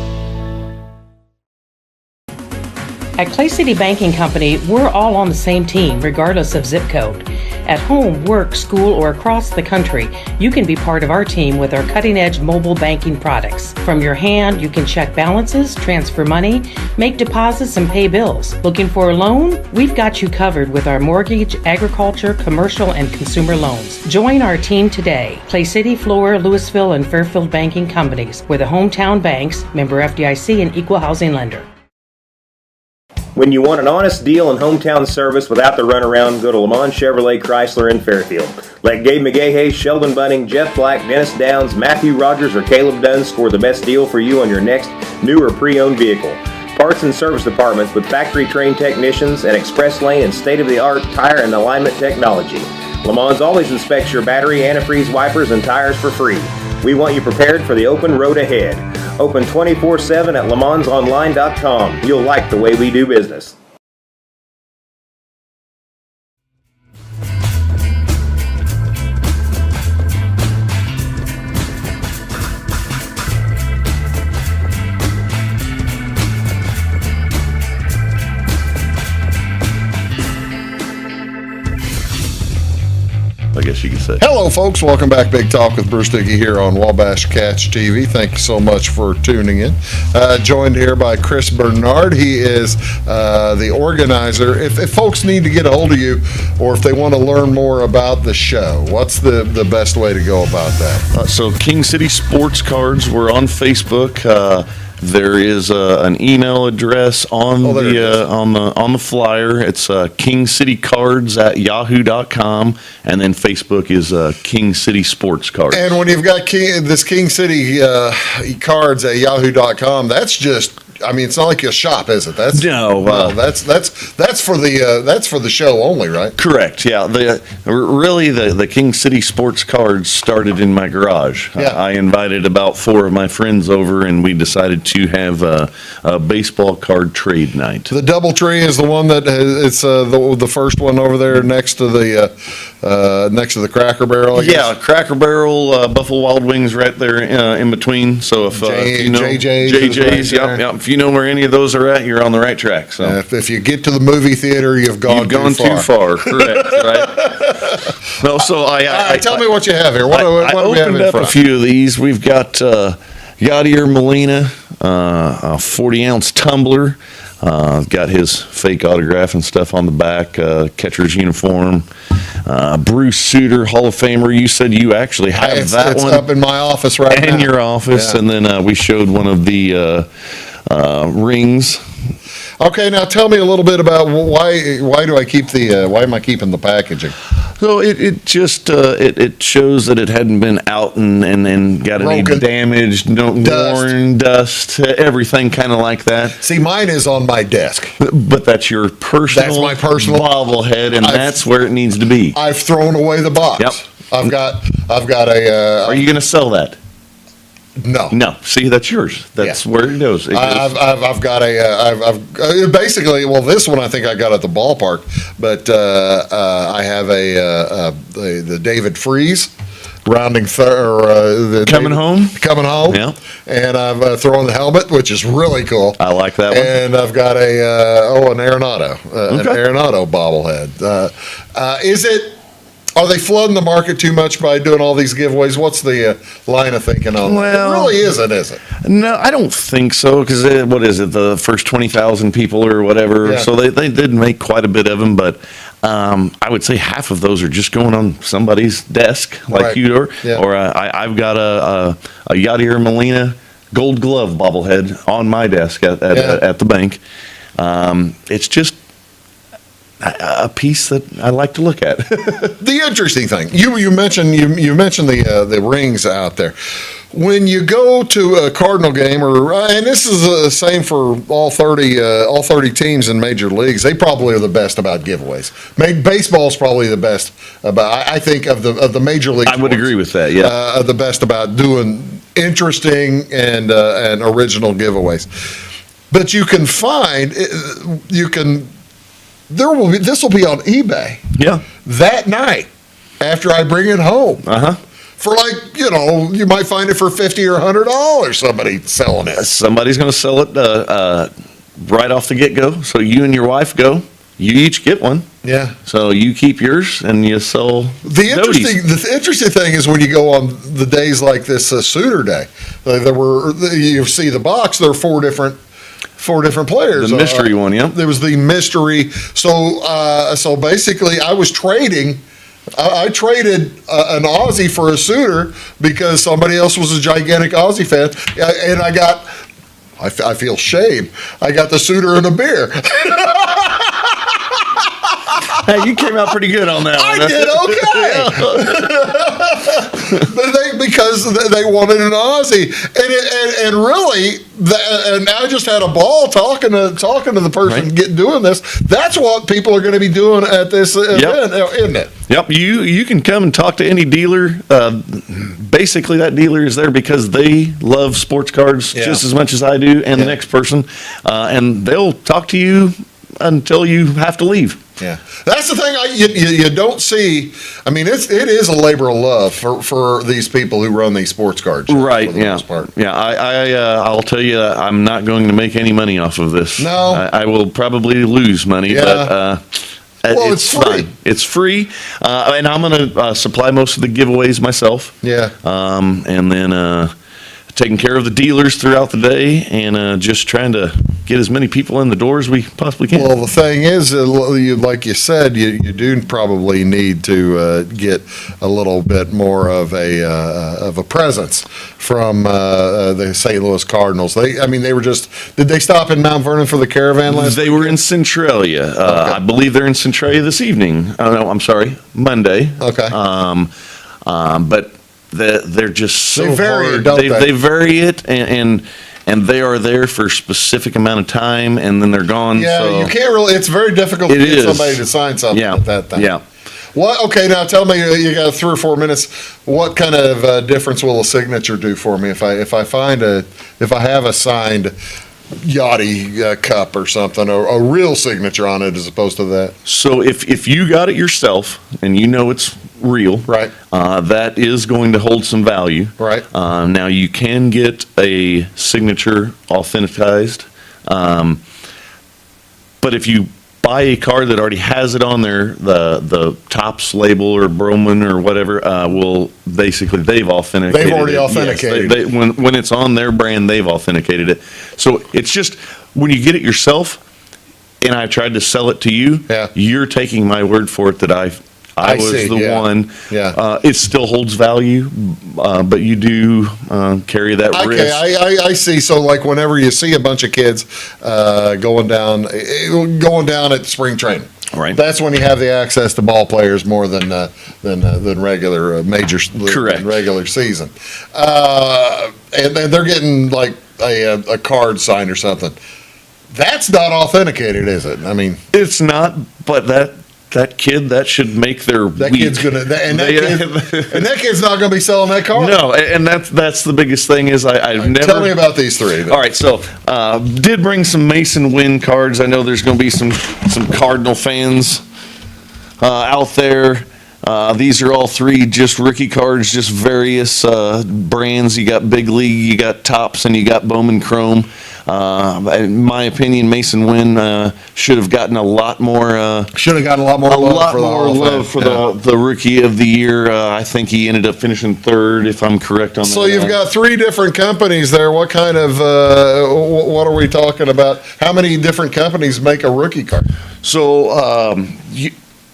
At Clay City Banking Company, we're all on the same team, regardless of zip code. At home, work, school, or across the country, you can be part of our team with our cutting-edge mobile banking products. From your hand, you can check balances, transfer money, make deposits, and pay bills. Looking for a loan? We've got you covered with our mortgage, agriculture, commercial, and consumer loans. Join our team today. Clay City, Flora, Louisville, and Fairfield Banking Companies. We're the hometown banks, member FDIC, and equal housing lender. When you want an honest deal and hometown service without the runaround, go to Lamont Chevrolet Chrysler in Fairfield. Let Gabe McGahey, Sheldon Bunning, Jeff Black, Dennis Downs, Matthew Rogers, or Caleb Dunn score the best deal for you on your next new or pre-owned vehicle. Parts and service departments with factory-trained technicians and express lane and state-of-the-art tire and alignment technology. Lamont always inspects your battery, antifreeze, wipers, and tires for free. We want you prepared for the open road ahead. Open 24/7 at LeMansOnline.com. You'll like the way we do business. I guess you could say. Hello, folks. Welcome back. Big Talk with Bruce Dickey here on Wabash Catch TV. Thank you so much for tuning in. Joined here by Chris Bernard. He is the organizer. If folks need to get a hold of you, or if they want to learn more about the show, what's the best way to go about that? So King City Sports Cards, we're on Facebook. There is an email address on on the flyer. It's kingcitycards@yahoo.com, and then Facebook is King City Sports Cards. And when you've got this King City cards at yahoo.com, that's just, I mean, it's not like a shop, is it? That's that's for the show only, right? Correct. Yeah. The King City Sports Cards started in my garage. Yeah. I invited about 4 of my friends over, and we decided to have a baseball card trade night. The DoubleTree is the one that it's the first one over there next to the Cracker Barrel. I guess. Yeah, Cracker Barrel, Buffalo Wild Wings, right there in between. So if you know JJ's, right, yep. If you know where any of those are at, you're on the right track. So if you get to the movie theater, you've gone too far. Correct. Right. No, so tell me what you have here. What do we have in front? A few of these. We've got Yadier Molina, a 40-ounce tumbler. Got his fake autograph and stuff on the back, catcher's uniform. Bruce Sutter, Hall of Famer. You said you actually have it's one. It's up in my office right now. In your office. Yeah. And then we showed one of the rings. Okay, now tell me a little bit about why do I keep why am I keeping the packaging? So it just it shows that it hadn't been out and got any damage, worn, dust, everything kind of like that. See, mine is on my desk. But that's your personal. That's my personal bobblehead, and that's where it needs to be. I've thrown away the box. Yep. I've got a. Are you going to sell that? No. See, that's yours. That's where it goes. I've got basically. Well, this one I think I got at the ballpark, but I have the David Freese rounding coming home. Yeah, and I've thrown the helmet, which is really cool. I like that one. And I've got an Arenado, an Arenado bobblehead. Is it? Are they flooding the market too much by doing all these giveaways? What's the line of thinking on that? It really isn't, is it? No, I don't think so, because what is it, the first 20,000 people or whatever? Yeah. So they did make quite a bit of them, but I would say half of those are just going on somebody's desk, like you are. Yeah. Or I've got a Yadier Molina Gold Glove bobblehead on my desk at the bank. It's just a piece that I like to look at. The interesting thing, you mentioned the rings out there. When you go to a Cardinal game, and this is the same for all 30 teams in major leagues, they probably are the best about giveaways. Baseball's probably the best about. I think of the major league. I would agree with that. Yeah, the best about doing interesting and original giveaways. But you can find this will be on eBay. Yeah. That night after I bring it home. For you might find it for $50 or $100. Somebody selling it. Somebody's going to sell it right off the get-go. So you and your wife go. You each get one. Yeah. So you keep yours and you sell. The interesting thing is when you go on the days like this Suitor Day, you see the box. There are four different players. The mystery one, yeah. There was the mystery. So basically, I was trading. I traded an Aussie for a Suitor because somebody else was a gigantic Aussie fan, and I feel shame. I got the Suitor and a beer. Hey, you came out pretty good on that one. I did okay. Because they wanted an Aussie, and really, and I just had a ball talking to the person doing this. That's what people are going to be doing at this event, isn't it? Yep. You can come and talk to any dealer. Basically, that dealer is there because they love sports cards just as much as I do, and the next person, and they'll talk to you until you have to leave. Yeah, that's the thing you don't see. I mean, it is a labor of love for these people who run these sports cards. Right. For the most part. Yeah. I'll tell you, I'm not going to make any money off of this. No. I will probably lose money, but Well, it's free. fine. It's free, and I'm going to supply most of the giveaways myself. Yeah. And then taking care of the dealers throughout the day, and just trying to get as many people in the door as we possibly can. Well, the thing is, like you said, you do probably need to get a little bit more of a presence from the St. Louis Cardinals. They were just. Did they stop in Mount Vernon for the caravan last? They were in Centralia. Okay. I believe they're in Centralia this evening. Oh no, I'm sorry, Monday. Okay. But they're just so They vary it, hard. don't they? They vary it, and they are there for a specific amount of time, and then they're gone. Yeah, so you can't really. It's very difficult to It get is. somebody to sign something Yeah, at that time. yeah. What? Okay, now tell me. You got 3 or 4 minutes. What kind of difference will a signature do for me if I have a signed Yachty cup or something, or a real signature on it as opposed to that? So if you got it yourself and you know it's real, Right. that is going to hold some value. Right. Now you can get a signature authenticized, but if you buy a card that already has it on there, the Topps label or Broman or whatever, they've authenticated. They've already it. authenticated. Yes, when it's on their brand, they've authenticated it. So it's just when you get it yourself, and I tried to sell it to you, Yeah. you're taking my word for it that I was see, the yeah. one. Yeah. It still holds value, but you do carry that risk. Okay, I see. So, like, whenever you see a bunch of kids going down at spring training, Right. that's when you have the access to ball players more than regular major Correct. regular season, and then they're getting like a card signed or something. That's not authenticated, is it? I mean, It's not, but that kid, that should make their that week. kid's gonna, and that kid's not gonna be selling that card. No, and that's the biggest thing is I've never. Tell me about these 3. All right, so did bring some Mason Wynn cards. I know there's going to be some Cardinal fans out there. These are all 3 just rookie cards, just various brands. You got Big League, you got Topps, and you got Bowman Chrome. In my opinion, Mason Wynn should have gotten a lot more. Should have gotten a lot more love for the rookie of the year. I think he ended up finishing 3rd, if I'm correct on that. So you've got 3 different companies there. What kind of what are we talking about? How many different companies make a rookie card? So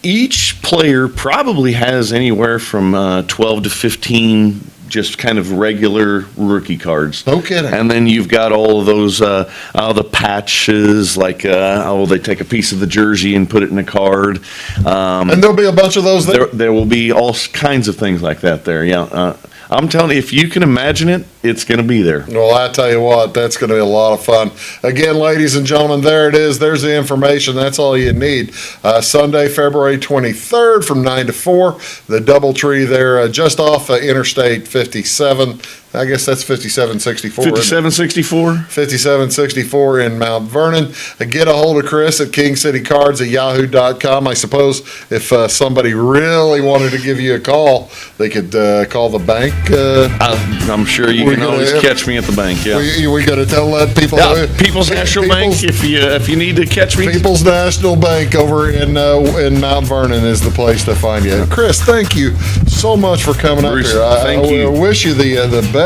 each player probably has anywhere from 12 to 15 just kind of regular rookie cards. No kidding. And then you've got all of those, the patches, like, they take a piece of the jersey and put it in a card. And there'll be a bunch of those there? There will be all kinds of things like that there, yeah. I'm telling you, if you can imagine it, it's going to be there. Well, I tell you what, that's going to be a lot of fun. Again, ladies and gentlemen, there it is. There's the information. That's all you need. Sunday, February 23rd from 9 to 4. The Doubletree there just off Interstate 57. I guess that's 5764. 5764? 5764 in Mount Vernon. Get a hold of Chris at kingcitycards@yahoo.com. I suppose if somebody really wanted to give you a call, they could call the bank. I'm sure you can always catch me at the bank, yeah. We got to let people know. People's National Bank, if you need to catch me. People's National Bank over in Mount Vernon is the place to find you. Chris, thank you so much for coming Bruce, up here. thank you. I wish you the best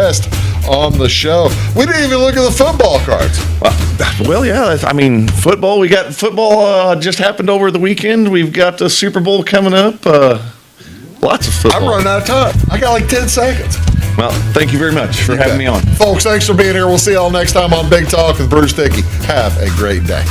on the show. We didn't even look at the football cards. Well, yeah. I mean, football. We got football just happened over the weekend. We've got the Super Bowl coming up. Lots of football. I'm running out of time. I got like 10 seconds. Well, thank you very much for having me on. Folks, thanks for being here. We'll see y'all next time on Big Talk with Bruce Dickey. Have a great day.